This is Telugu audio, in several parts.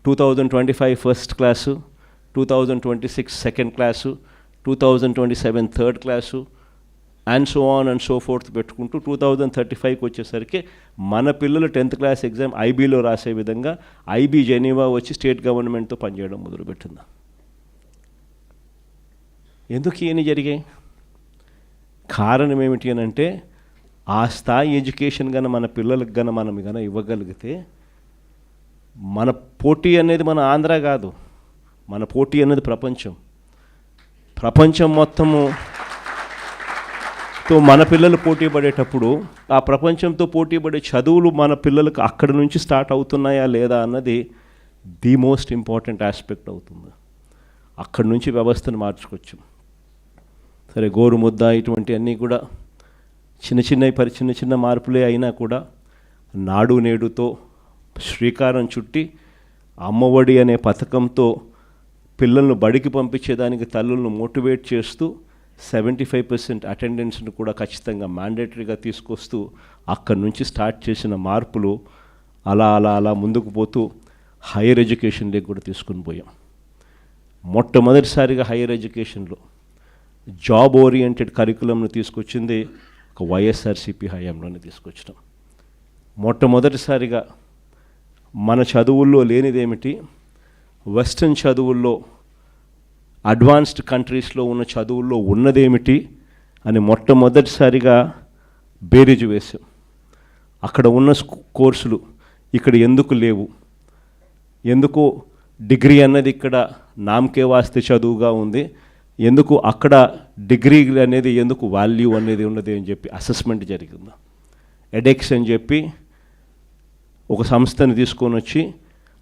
2025 first class, 2026 second class, 2027 third class and so on and so fourth పెట్టుకుంటూ 2035కి వచ్చేసరికి మన పిల్లలు 10th క్లాస్ ఎగ్జామ్ ఐబీలో రాసే విధంగా ఐబీ జెనీవా వచ్చి స్టేట్ గవర్నమెంట్తో పనిచేయడం మొదలుపెట్టింది. ఎందుకు ఇవన్నీ జరిగాయి? కారణం ఏమిటి అని అంటే, ఆ స్థాయి ఎడ్యుకేషన్ కన్నా మన పిల్లలకు కన్నా మనం కన్నా ఇవ్వగలిగితే, మన పోటీ అనేది మన ఆంధ్ర కాదు, మన పోటీ అనేది ప్రపంచం మొత్తముతో మన పిల్లలు పోటీ పడేటప్పుడు ఆ ప్రపంచంతో పోటీ పడే చదువులు మన పిల్లలకు అక్కడి నుంచి స్టార్ట్ అవుతున్నాయా లేదా అన్నది ది మోస్ట్ ఇంపార్టెంట్ ఆస్పెక్ట్ అవుతుంది. అక్కడి నుంచి వ్యవస్థను మార్చుకోవచ్చు. సరే, గోరుముద్ద ఇటువంటి అన్నీ కూడా చిన్న చిన్న మార్పులే అయినా కూడా నాడు నేడుతో శ్రీకారం చుట్టి అమ్మఒడి అనే పథకంతో పిల్లలను బడికి పంపించేదానికి తల్లులను మోటివేట్ చేస్తూ 75% అటెండెన్స్ను కూడా ఖచ్చితంగా మ్యాండేటరీగా తీసుకొస్తూ అక్కడి నుంచి స్టార్ట్ చేసిన మార్పులు అలా ముందుకు పోతూ హైయర్ ఎడ్యుకేషన్లోకి కూడా తీసుకుని పోయాం. మొట్టమొదటిసారిగా హైయర్ ఎడ్యుకేషన్లో జాబ్ ఓరియంటెడ్ కరికులంను తీసుకొచ్చింది ఒక వైఎస్ఆర్సీపీ హయాంలోనే తీసుకొచ్చినాం. మొట్టమొదటిసారిగా మన చదువుల్లో లేనిదేమిటి, వెస్ట్రన్ చదువుల్లో అడ్వాన్స్డ్ కంట్రీస్లో ఉన్న చదువుల్లో ఉన్నదేమిటి అని మొట్టమొదటిసారిగా బేరీజు వేశాం. అక్కడ ఉన్న కోర్సులు ఇక్కడ ఎందుకు లేవు, ఎందుకు డిగ్రీ అన్నది ఇక్కడ నామకే వాస్తే చదువుగా ఉంది, ఎందుకు అక్కడ డిగ్రీ అనేది ఎందుకు వాల్యూ అనేది ఉన్నది అని చెప్పి అసెస్మెంట్ జరిగింది. ఎడెక్స్ అని చెప్పి ఒక సంస్థని తీసుకొని వచ్చి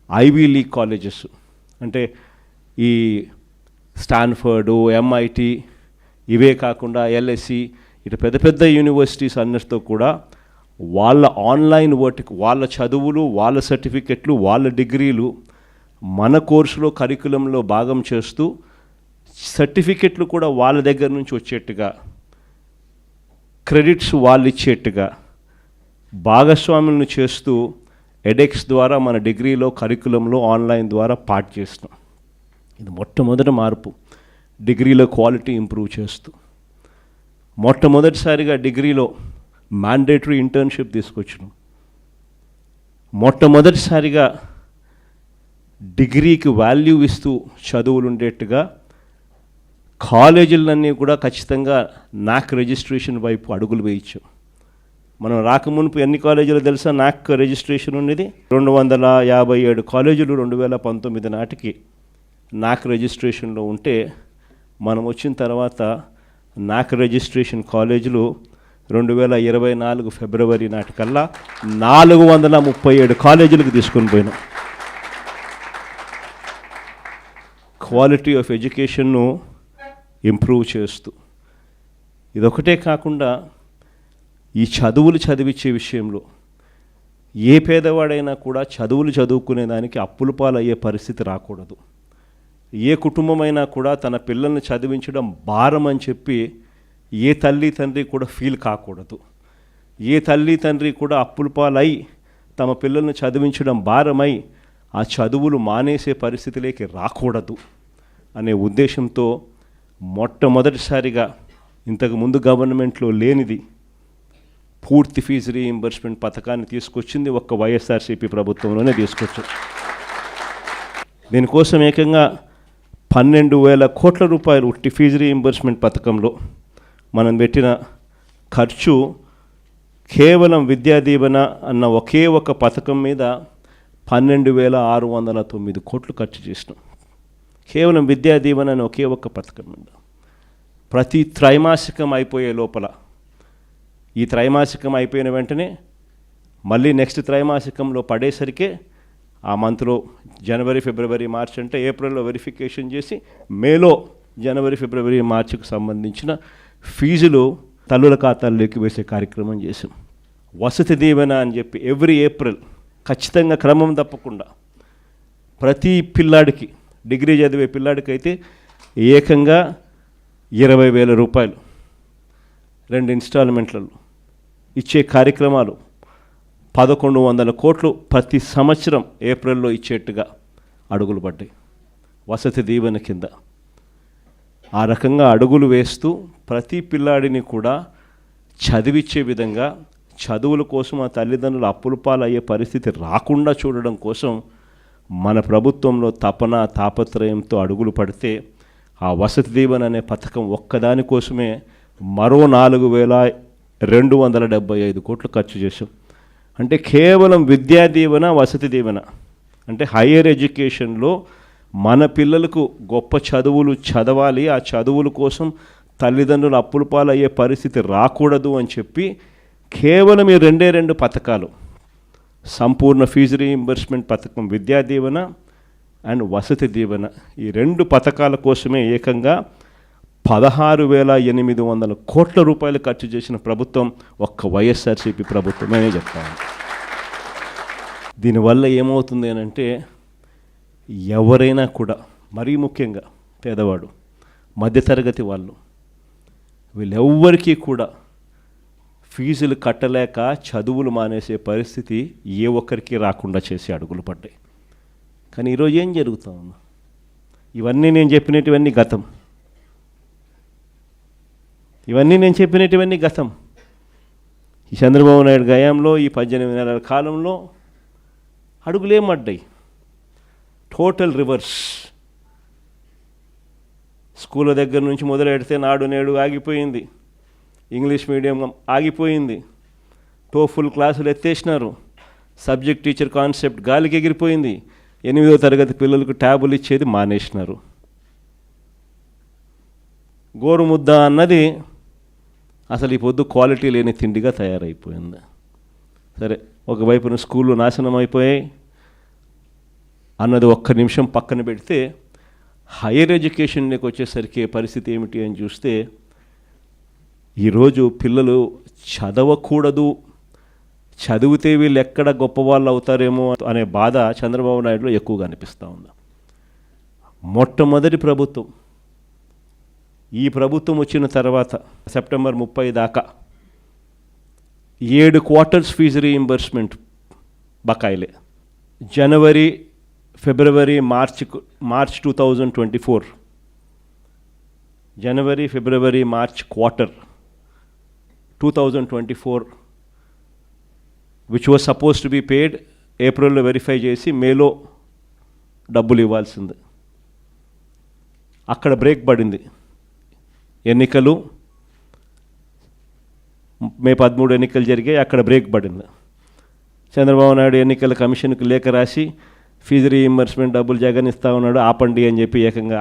ఐవీ లీగ్ కాలేజెస్ అంటే ఈ స్టాన్ఫర్డు, ఎంఐటి, ఇవే కాకుండా ఎల్ఎస్సి, ఇటు పెద్ద యూనివర్సిటీస్ అన్నిటితో కూడా వాళ్ళ ఆన్లైన్ వర్క్, వాళ్ళ చదువులు, వాళ్ళ సర్టిఫికెట్లు, వాళ్ళ డిగ్రీలు మన కోర్సులో కరికులంలో భాగం చేస్తూ సర్టిఫికెట్లు కూడా వాళ్ళ దగ్గర నుంచి వచ్చేట్టుగా, క్రెడిట్స్ వాళ్ళు ఇచ్చేట్టుగా భాగస్వాములను చేస్తూ ఎడెక్స్ ద్వారా మన డిగ్రీలో కరికులంలో ఆన్లైన్ ద్వారా పార్ట్ చేస్తాం. ఇది మొట్టమొదటి మార్పు. డిగ్రీలో క్వాలిటీ ఇంప్రూవ్ చేస్తూ మొట్టమొదటిసారిగా డిగ్రీలో మ్యాండేటరీ ఇంటర్న్షిప్ తీసుకొచ్చినాం. మొట్టమొదటిసారిగా డిగ్రీకి వాల్యూ ఇస్తూ చదువులు ఉండేట్టుగా కాలేజీలన్నీ కూడా ఖచ్చితంగా నాక్ రిజిస్ట్రేషన్ వైపు అడుగులు వేయించాం. మనం రాకమునుపు ఎన్ని కాలేజీలు తెలుసా నాక్ రిజిస్ట్రేషన్ ఉండేది? 257 కాలేజీలు 2019 నాటికి నాక్ రిజిస్ట్రేషన్లో ఉంటే, మనం వచ్చిన తర్వాత నాక్ రిజిస్ట్రేషన్ కాలేజీలు 2024 ఫిబ్రవరి నాటికల్లా 437 కాలేజీలకు తీసుకొని పోయినాం. క్వాలిటీ ఆఫ్ ఎడ్యుకేషన్ను ఇంప్రూవ్ చేస్తూ, ఇదొకటే కాకుండా ఈ చదువులు చదివించే విషయంలో ఏ పేదవాడైనా కూడా చదువులు చదువుకునేదానికి అప్పుల పాలయ్యే పరిస్థితి రాకూడదు. ఏ కుటుంబమైనా కూడా తన పిల్లల్ని చదివించడం భారం అని చెప్పి ఏ తల్లి తండ్రి కూడా ఫీల్ కాకూడదు. ఏ తల్లి తండ్రి కూడా అప్పుల పాలై తమ పిల్లల్ని చదివించడం భారమై ఆ చదువులు మానేసే పరిస్థితిలోకి రాకూడదు అనే ఉద్దేశంతో మొట్టమొదటిసారిగా ఇంతకుముందు గవర్నమెంట్లో లేనిది పూర్తి ఫీజు రీయింబర్స్మెంట్ పథకాన్ని తీసుకొచ్చింది ఒక్క వైఎస్ఆర్సీపీ ప్రభుత్వంలోనే తీసుకొచ్చారు. దీనికోసం ఏకంగా 12,000 కోట్ల రూపాయలు ఉట్టి ఫీజు రీయింబర్స్మెంట్ పథకంలో మనం పెట్టిన ఖర్చు కేవలం విద్యా దీవెన అన్న ఒకే ఒక పథకం మీద 12,609 కోట్లు ఖర్చు చేసినాం. కేవలం విద్యా దీవెన అని ఒకే ఒక్క పథకం మీద. ప్రతి త్రైమాసికం అయిపోయే లోపల, ఈ త్రైమాసికం అయిపోయిన వెంటనే మళ్ళీ నెక్స్ట్ త్రైమాసికంలో పడేసరికే ఆ మంత్లో జనవరి, ఫిబ్రవరి, మార్చ్ అంటే ఏప్రిల్లో వెరిఫికేషన్ చేసి మేలో జనవరి, ఫిబ్రవరి, మార్చికి సంబంధించిన ఫీజులు తల్లుల ఖాతాల్లోకి వేసే కార్యక్రమం చేసాం. వసతి దీవెన అని చెప్పి ఎవ్రీ ఏప్రిల్ ఖచ్చితంగా క్రమం తప్పకుండా ప్రతి పిల్లాడికి, డిగ్రీ చదివే పిల్లాడికి అయితే ఏకంగా 20,000 రూపాయలు 2 ఇన్స్టాల్మెంట్లలో ఇచ్చే కార్యక్రమాలు 1100 కోట్లు ప్రతి సంవత్సరం ఏప్రిల్లో ఇచ్చేట్టుగా అడుగులు పడ్డాయి వసతి దీవెన కింద. ఆ రకంగా అడుగులు వేస్తూ ప్రతి పిల్లాడిని కూడా చదివించే విధంగా, చదువుల కోసం ఆ తల్లిదండ్రులు అప్పుల పాలయ్యే పరిస్థితి రాకుండా చూడడం కోసం మన ప్రభుత్వంలో తపన తాపత్రయంతో అడుగులు పడితే ఆ వసతి దీవెన అనే పథకం ఒక్కదాని కోసమే మరో 4,275 కోట్లు ఖర్చు చేశాం. అంటే కేవలం విద్యా దీవెన, వసతి దీవెన, అంటే హయ్యర్ ఎడ్యుకేషన్లో మన పిల్లలకు గొప్ప చదువులు చదవాలి, ఆ చదువుల కోసం తల్లిదండ్రులు అప్పుల పాలయ్యే పరిస్థితి రాకూడదు అని చెప్పి కేవలం ఈ 2 పథకాలు, సంపూర్ణ ఫీజు రీయింబర్స్మెంట్ పథకం, విద్యా దీవెన అండ్ వసతి దీవెన, ఈ 2 పథకాల కోసమే ఏకంగా 16,800 కోట్ల రూపాయలు ఖర్చు చేసిన ప్రభుత్వం ఒక్క వైఎస్ఆర్సీపీ ప్రభుత్వమే చెప్తాను. దీనివల్ల ఏమవుతుంది అంటే ఎవరైనా కూడా, మరీ ముఖ్యంగా పేదవాడు, మధ్యతరగతి వాళ్ళు, వీళ్ళెవ్వరికీ కూడా ఫీజులు కట్టలేక చదువులు మానేసే పరిస్థితి ఏ ఒక్కరికి రాకుండా చేసి అడుగులు పడ్డాయి. కానీ ఈరోజు ఏం జరుగుతూ ఉంది? ఇవన్నీ నేను చెప్పినటువన్నీ గతం. ఈ చంద్రబాబు నాయుడు గయాంలో ఈ 18 నెలల కాలంలో అడుగులేమడ్డాయి. Total reverse. స్కూళ్ళ దగ్గర నుంచి మొదలెడితే నాడు నేడు ఆగిపోయింది, ఇంగ్లీష్ మీడియం ఆగిపోయింది, టోఫుల్ క్లాసులు ఎత్తేసినారు, సబ్జెక్ట్ టీచర్ కాన్సెప్ట్ గాలికి ఎగిరిపోయింది, 8వ తరగతి పిల్లలకు ట్యాబులు ఇచ్చేది మానేసినారు. గోరుముద్ద అన్నది అసలు ఈ పొద్దు క్వాలిటీ లేని తిండిగా తయారైపోయింది. సరే, ఒకవైపున స్కూళ్ళు నాశనం అయిపోయాయి అన్నది ఒక్క నిమిషం పక్కన పెడితే, హైయర్ ఎడ్యుకేషన్కి వచ్చేసరికి పరిస్థితి ఏమిటి అని చూస్తే, ఈరోజు పిల్లలు చదవకూడదు, చదివితే వీళ్ళు ఎక్కడ గొప్పవాళ్ళు అవుతారేమో అనే బాధ చంద్రబాబు నాయుడులో ఎక్కువగా అనిపిస్తూ ఉంది. మొట్టమొదటి ప్రభుత్వం, ఈ ప్రభుత్వం వచ్చిన తర్వాత సెప్టెంబర్ 30 దాకా 7 క్వార్టర్స్ ఫీజు రీయింబర్స్మెంట్ బకాయిలే. జనవరి, ఫిబ్రవరి, మార్చ్ 2024, జనవరి, ఫిబ్రవరి, March quarter 2024 which was suppose to be paid, ఏప్రిల్లో వెరిఫై చేసి మేలో డబ్బులు ఇవ్వాల్సింది. అక్కడ బ్రేక్ పడింది. ఎన్నికలు మే 13 ఎన్నికలు జరిగాయి, అక్కడ బ్రేక్ పడింది. చంద్రబాబు నాయుడు ఎన్నికల కమిషన్కి లేఖ రాసి ఫీజు రీయింబర్స్మెంట్ డబ్బులు జగన్ ఇస్తా ఉన్నాడు, ఆపండి అని చెప్పి ఏకంగా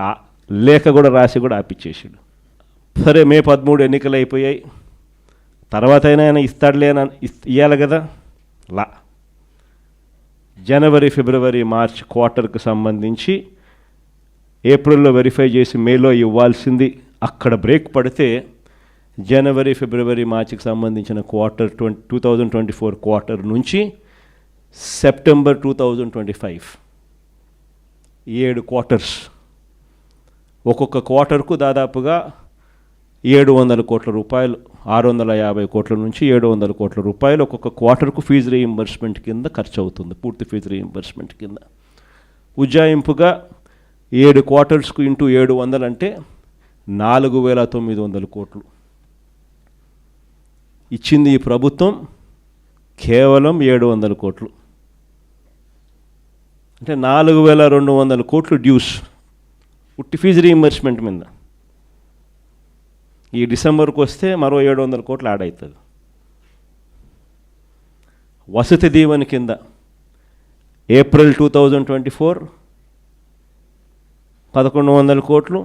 లేఖ కూడా రాసి కూడా ఆపిచ్చేసాడు. సరే, మే 13 ఎన్నికలు అయిపోయాయి, తర్వాత అయినా ఆయన ఇస్తాడులే అని ఇవ్వాలి కదా. జనవరి, ఫిబ్రవరి, మార్చ్ క్వార్టర్కి సంబంధించి ఏప్రిల్లో వెరిఫై చేసి మేలో ఇవ్వాల్సింది అక్కడ బ్రేక్ పడితే, జనవరి, ఫిబ్రవరి, మార్చికి సంబంధించిన క్వార్టర్ 2024 క్వార్టర్ నుంచి సెప్టెంబర్ 2025 7 క్వార్టర్స్, ఒక్కొక్క క్వార్టర్కు దాదాపుగా 700 కోట్ల రూపాయలు, 650 కోట్ల నుంచి 700 కోట్ల రూపాయలు ఒక్కొక్క క్వార్టర్కు ఫీజు రీయింబర్స్మెంట్ కింద ఖర్చు అవుతుంది, పూర్తి ఫీజు రీయింబర్స్మెంట్ కింద. ఉజ్జాయింపుగా 7 క్వార్టర్స్కు ఇంటూ 700 అంటే 4,900 కోట్లు ఇచ్చింది ఈ ప్రభుత్వం. కేవలం 700 కోట్లు అంటే 4,200 కోట్లు డ్యూస్ ఉట్టి ఫీజు రీయింబర్స్మెంట్ మీద. ఈ డిసెంబర్కి వస్తే మరో 700 కోట్లు యాడ్ అవుతుంది. వసతి దీవెన కింద ఏప్రిల్ 2024 1,100 కోట్లు,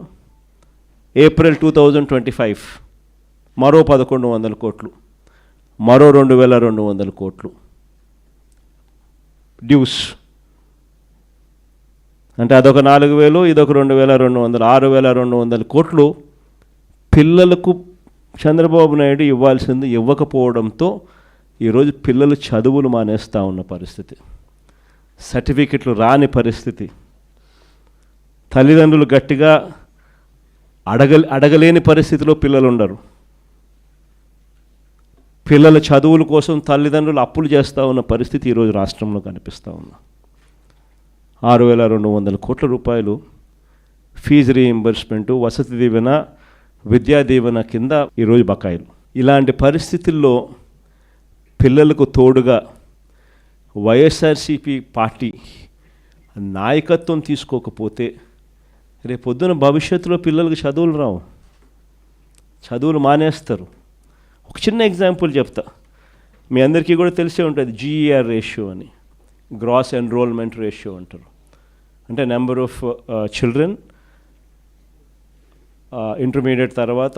ఏప్రిల్ 2025 మరో 1,100 కోట్లు, మరో 2,200 కోట్లు డ్యూస్. అంటే అదొక 4,000, ఇదొక 2,200, 6,200 కోట్లు పిల్లలకు చంద్రబాబు నాయుడు ఇవ్వాల్సింది ఇవ్వకపోవడంతో ఈరోజు పిల్లలు చదువులు మానేస్తూ ఉన్న పరిస్థితి, సర్టిఫికెట్లు రాని పరిస్థితి, తల్లిదండ్రులు గట్టిగా అడగలేని పరిస్థితిలో పిల్లలు ఉండరు. పిల్లల చదువుల కోసం తల్లిదండ్రులు అప్పులు చేస్తూ ఉన్న పరిస్థితి ఈరోజు రాష్ట్రంలో కనిపిస్తూ ఉంది. 6,200 కోట్ల రూపాయలు ఫీజు రీయింబర్స్మెంటు, వసతి దీవెన, విద్యా దీవెన కింద ఈరోజు బకాయిలు. ఇలాంటి పరిస్థితుల్లో పిల్లలకు తోడుగా వైఎస్ఆర్సీపీ పార్టీ నాయకత్వం తీసుకోకపోతే రేపొద్దున భవిష్యత్తులో పిల్లలకు చదువులు రావు, చదువులు మానేస్తారు. ఒక చిన్న ఎగ్జాంపుల్ చెప్తా, మీ అందరికీ కూడా తెలిసే ఉంటుంది, GER రేషియో అని, గ్రాస్ ఎన్రోల్మెంట్ రేషియో అంటారు. అంటే నెంబర్ ఆఫ్ చిల్డ్రన్ ఇంటర్మీడియట్ తర్వాత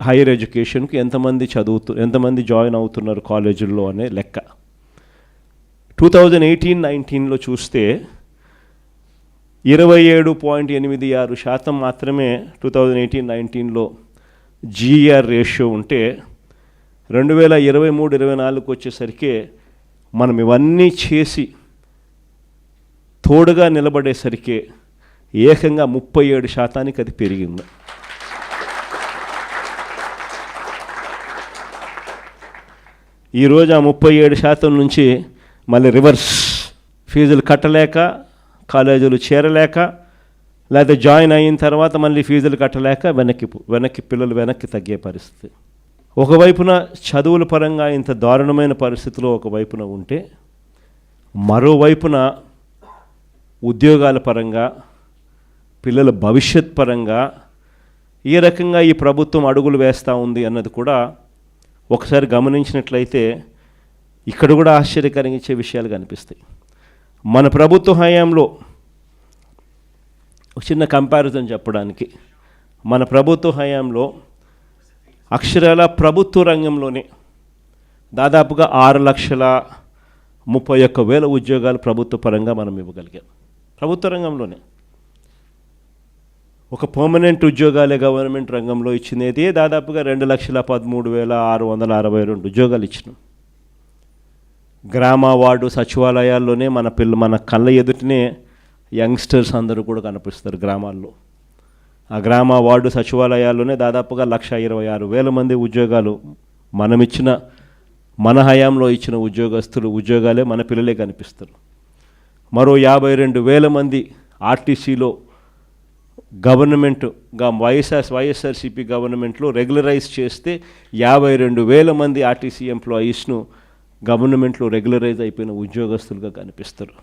హైయర్ ఎడ్యుకేషన్కి ఎంతమంది జాయిన్ అవుతున్నారు కాలేజీల్లో అనే లెక్క. 2018-19లో చూస్తే 27.86% మాత్రమే 2018-19లో GER రేషియో ఉంటే 2023-24 వచ్చేసరికి మనం ఇవన్నీ చేసి తోడుగా నిలబడేసరికి ఏకంగా 37% అది పెరిగింది. ఈరోజు ఆ 37% నుంచి మళ్ళీ రివర్స్, ఫీజులు కట్టలేక, కాలేజీలు చేరలేక, లేకపోతే జాయిన్ అయిన తర్వాత మళ్ళీ ఫీజులు కట్టలేక పిల్లలు వెనక్కి తగ్గే పరిస్థితి. ఒకవైపున చదువుల పరంగా ఇంత దారుణమైన పరిస్థితిలో ఒకవైపున ఉంటే, మరోవైపున ఉద్యోగాల పరంగా, పిల్లల భవిష్యత్ పరంగా ఏ రకంగా ఈ ప్రభుత్వం అడుగులు వేస్తూ ఉంది అన్నది కూడా ఒకసారి గమనించినట్లయితే ఇక్కడ కూడా ఆశ్చర్యకరంగా విషయాలు కనిపిస్తాయి. మన ప్రభుత్వ హయాంలో ఒక చిన్న కంపారిజన్ చెప్పడానికి, మన ప్రభుత్వ హయాంలో అక్షరాల ప్రభుత్వ రంగంలోనే దాదాపుగా 6,31,000 ఉద్యోగాలు ప్రభుత్వ పరంగా మనం ఇవ్వగలిగాం. ప్రభుత్వ రంగంలోనే ఒక పర్మనెంట్ ఉద్యోగాలే గవర్నమెంట్ రంగంలో ఇచ్చినది దాదాపుగా 2,13,662 ఉద్యోగాలు ఇచ్చినాం. గ్రామ వార్డు సచివాలయాల్లోనే మన కళ్ళ ఎదుటనే యంగ్స్టర్స్ అందరూ కూడా కనిపిస్తారు గ్రామాల్లో. ఆ గ్రామ వార్డు సచివాలయాల్లోనే దాదాపుగా 1,26,000 మంది ఉద్యోగాలు మన హయాంలో ఇచ్చిన ఉద్యోగాలే మన పిల్లలే కనిపిస్తారు. మరో 52,000 మంది ఆర్టీసీలో గవర్నమెంట్గా వైఎస్ఆర్సీపీ గవర్నమెంట్లో రెగ్యులరైజ్ చేస్తే 52,000 మంది ఆర్టీసీ ఎంప్లాయీస్ను గవర్నమెంట్లో రెగ్యులరైజ్ అయిపోయిన ఉద్యోగస్తులుగా కనిపిస్తారు.